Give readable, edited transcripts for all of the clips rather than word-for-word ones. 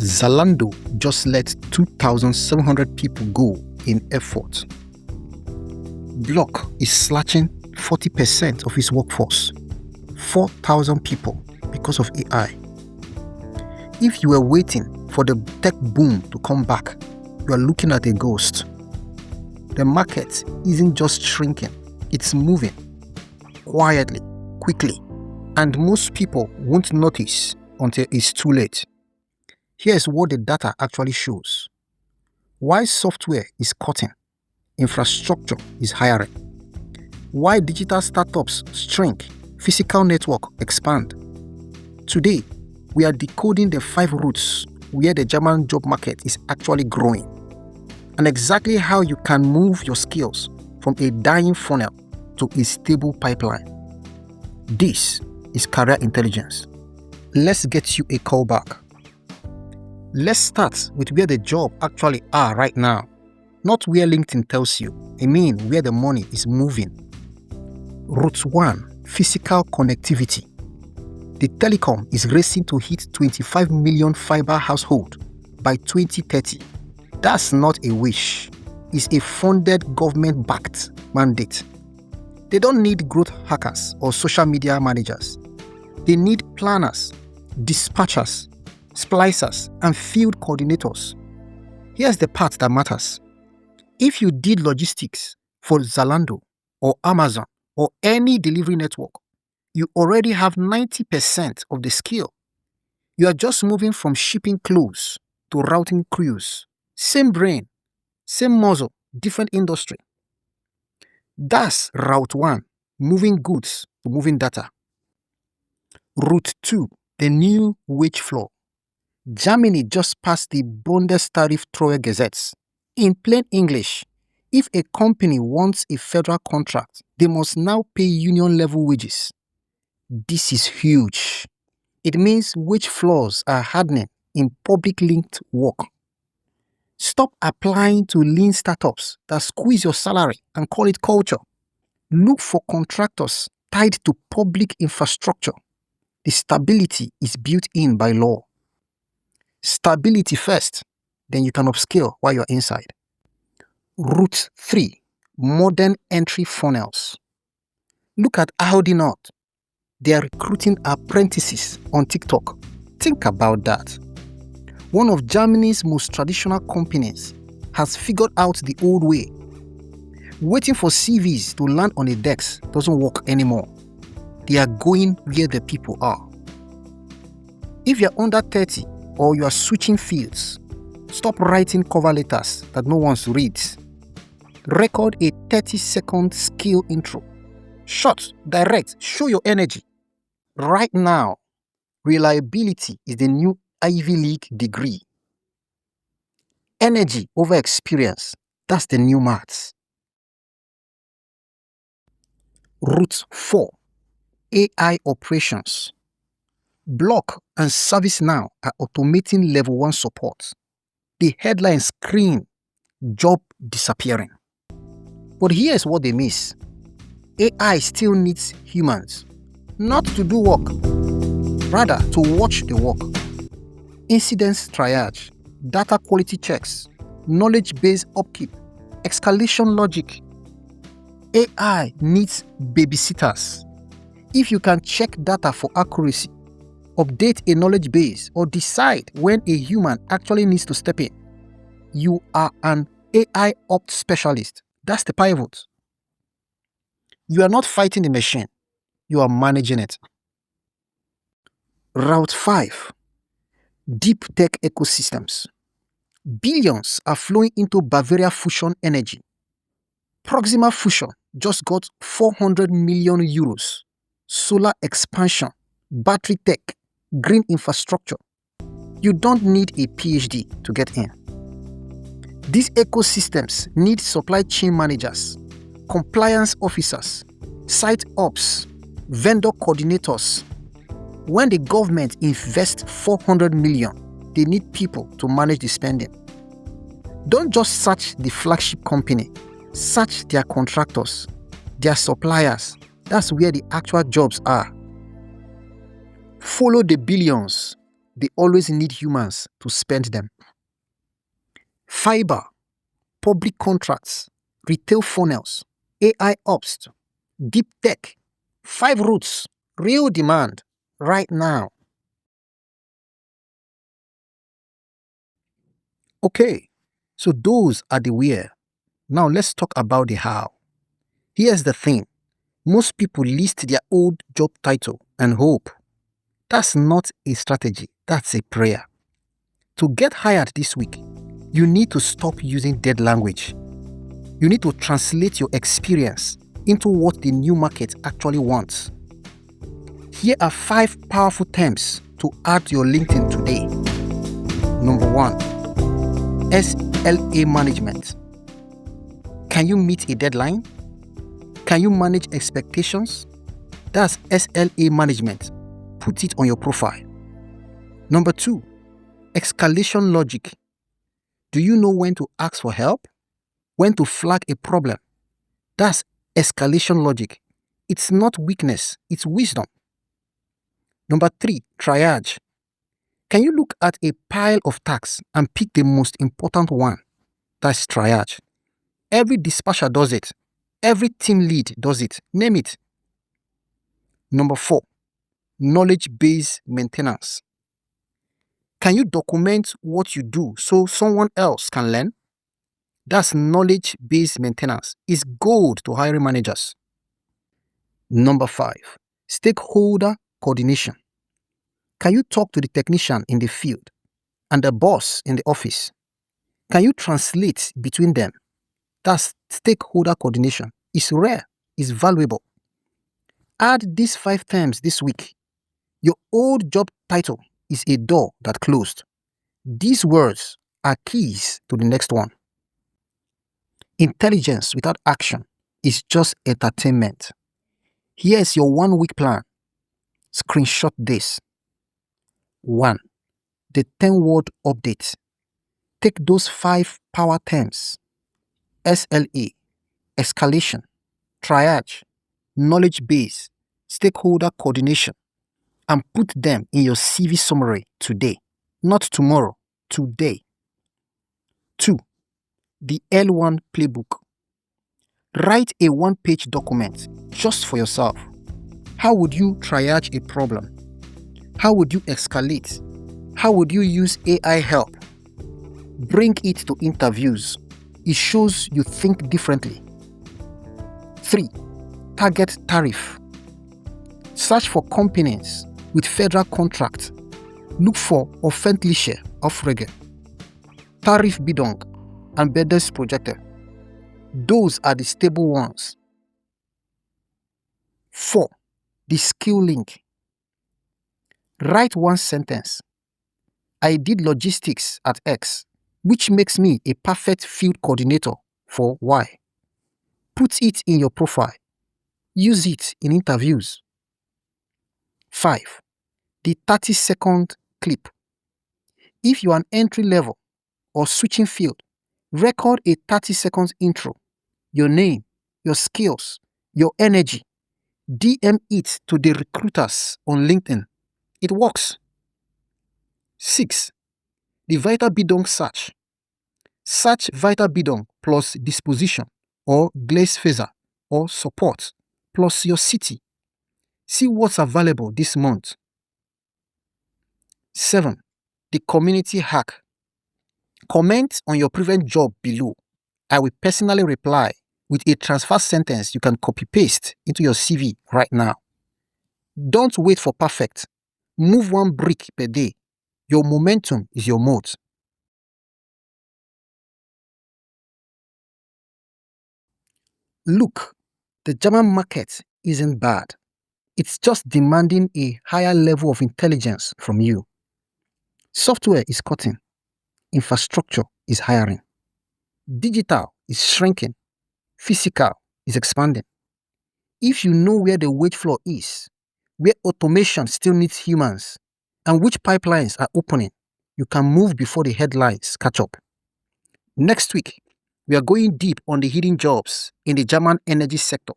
Zalando just let 2,700 people go in effort. Block is slashing 40% of its workforce, 4,000 people, because of AI. If you were waiting for the tech boom to come back, you are looking at a ghost. The market isn't just shrinking, it's moving quietly, quickly, and most people won't notice until it's too late. Here's what the data actually shows. Why software is cutting, infrastructure is hiring. Why digital startups shrink, physical network expand. Today, we are decoding the 5 routes where the German job market is actually growing, and exactly how you can move your skills from a dying funnel to a stable pipeline. This is career intelligence. Let's get you a call back. Let's start with where the job actually are right now, not where LinkedIn tells you. I mean where the money is moving. Route 1, physical connectivity. The telecom is racing to hit 25 million fiber household by 2030. That's not a wish. It's a funded government-backed mandate. They don't need growth hackers or social media managers. They need planners, dispatchers, splicers, and field coordinators. Here's the part that matters. If you did logistics for Zalando or Amazon or any delivery network, you already have 90% of the skill. You are just moving from shipping clothes to routing crews. Same brain, same muzzle, different industry. That's Route 1, moving goods to moving data. Route 2, the new wage floor. Germany just passed the Bundestariftreuegesetz. In plain English, if a company wants a federal contract, they must now pay union-level wages. This is huge. It means wage floors are hardening in public-linked work. Stop applying to lean startups that squeeze your salary and call it culture. Look for contractors tied to public infrastructure. The stability is built in by law. Stability first, then you can upscale while you're inside. Route 3, modern entry funnels. Look at Aldi North. They are recruiting apprentices on TikTok. Think about that. One of Germany's most traditional companies has figured out the old way. Waiting for CVs to land on a desk doesn't work anymore. They are going where the people are. If you're under 30 or you are switching fields, stop writing cover letters that no one reads. Record a 30-second skill intro. Short, direct, show your energy. Right now, reliability is the new Ivy League degree. Energy over experience, that's the new maths. Route 4, AI operations. Block and ServiceNow are automating level 1 support. The headline scream, job disappearing. But here's what they miss. AI still needs humans, not to do work, rather to watch the work. Incidents triage, data quality checks, knowledge-based upkeep, escalation logic. AI needs babysitters. If you can check data for accuracy, update a knowledge base, or decide when a human actually needs to step in, you are an AI ops specialist. That's the pivot. You are not fighting the machine, you are managing it. Route 5, deep tech ecosystems. Billions are flowing into Bavaria Fusion Energy. Proxima Fusion just got 400 million euros. Solar expansion, battery tech, green infrastructure. You don't need a PhD to get in. These ecosystems need supply chain managers, compliance officers, site ops, vendor coordinators. When the government invests 400 million, they need people to manage the spending. Don't just search the flagship company, search their contractors, their suppliers. That's where the actual jobs are. Follow the billions. they always need humans to spend them. Fiber, public contracts, retail funnels, AI ops, deep tech, 5 routes, real demand right now. Okay, so those are the where. Now let's talk about the how. Here's the thing. Most people list their old job title and hope. That's not a strategy, that's a prayer. To get hired this week, you need to stop using dead language. You need to translate your experience into what the new market actually wants. Here are 5 powerful terms to add to your LinkedIn today. Number 1, SLA management. Can you meet a deadline? Can you manage expectations? That's SLA management. Put it on your profile. Number 2, escalation logic. Do you know when to ask for help? When to flag a problem? That's escalation logic. It's not weakness, it's wisdom. Number 3, triage. Can you look at a pile of tasks and pick the most important one? That's triage. Every dispatcher does it. Every team lead does it. Name it. Number 4, knowledge-based maintenance. Can you document what you do so someone else can learn? That's knowledge-based maintenance. It's gold to hiring managers. Number 5, stakeholder coordination. Can you talk to the technician in the field and the boss in the office? Can you translate between them? That's stakeholder coordination. It's rare, it's valuable. Add these 5 terms this week. Your old job title is a door that closed. These words are keys to the next one. Intelligence without action is just entertainment. Here's your 1-week plan. Screenshot this. 1, the 10-word update. Take those 5 power terms, SLA, escalation, triage, knowledge base, stakeholder coordination, and put them in your CV summary today, not tomorrow, today. 2, the L1 playbook. Write a 1-page document just for yourself. How would you triage a problem? How would you escalate? How would you use AI help? Bring it to interviews. It shows you think differently. 3, target tariff. Search for companies with federal contract. Look for Offentliche Aufträge, Tarifbildung, and Bundestariftreuegesetz. Those are the stable ones. 4, the skill link. Write 1 sentence. I did logistics at X, which makes me a perfect field coordinator for Y. Put it in your profile. Use it in interviews. 5, the 30-second clip. If you are an entry level or switching field, record a 30-second intro. Your name, your skills, your energy. DM it to the recruiters on LinkedIn. It works. 6, the Weiterbildung search. Search Weiterbildung plus disposition or Glasfaser or support plus your city. See what's available this month. 7, the community hack. Comment on your previous job below. I will personally reply with a transfer sentence you can copy-paste into your CV right now. Don't wait for perfect. Move 1 brick per day. Your momentum is your moat. Look, the German market isn't bad. It's just demanding a higher level of intelligence from you. Software is cutting. Infrastructure is hiring. Digital is shrinking. Physical is expanding. If you know where the wage floor is, where automation still needs humans, and which pipelines are opening, you can move before the headlines catch up. Next week, we are going deep on the hidden jobs in the German energy sector.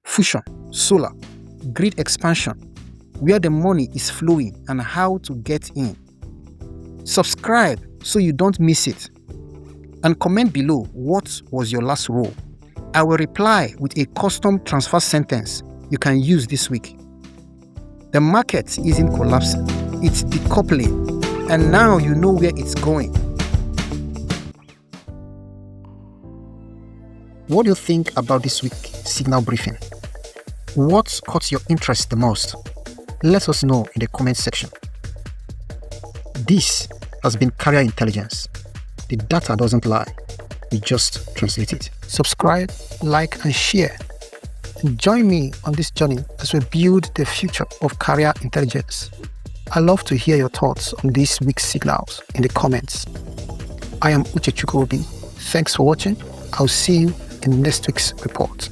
Fusion, solar, grid expansion, where the money is flowing and how to get in. Subscribe so you don't miss it. And comment below what was your last role. I will reply with a custom transfer sentence you can use this week. The market isn't collapsing, it's decoupling, and now you know where it's going. What do you think about this week's Signal briefing? What caught your interest the most? Let us know in the comment section. This has been Career Intelligence. The data doesn't lie, we just translate it. Subscribe, like, and share. And join me on this journey as we build the future of career intelligence. I love to hear your thoughts on this week's signals in the comments. I am Uche Chukwuobi. Thanks for watching. I'll see you in next week's report.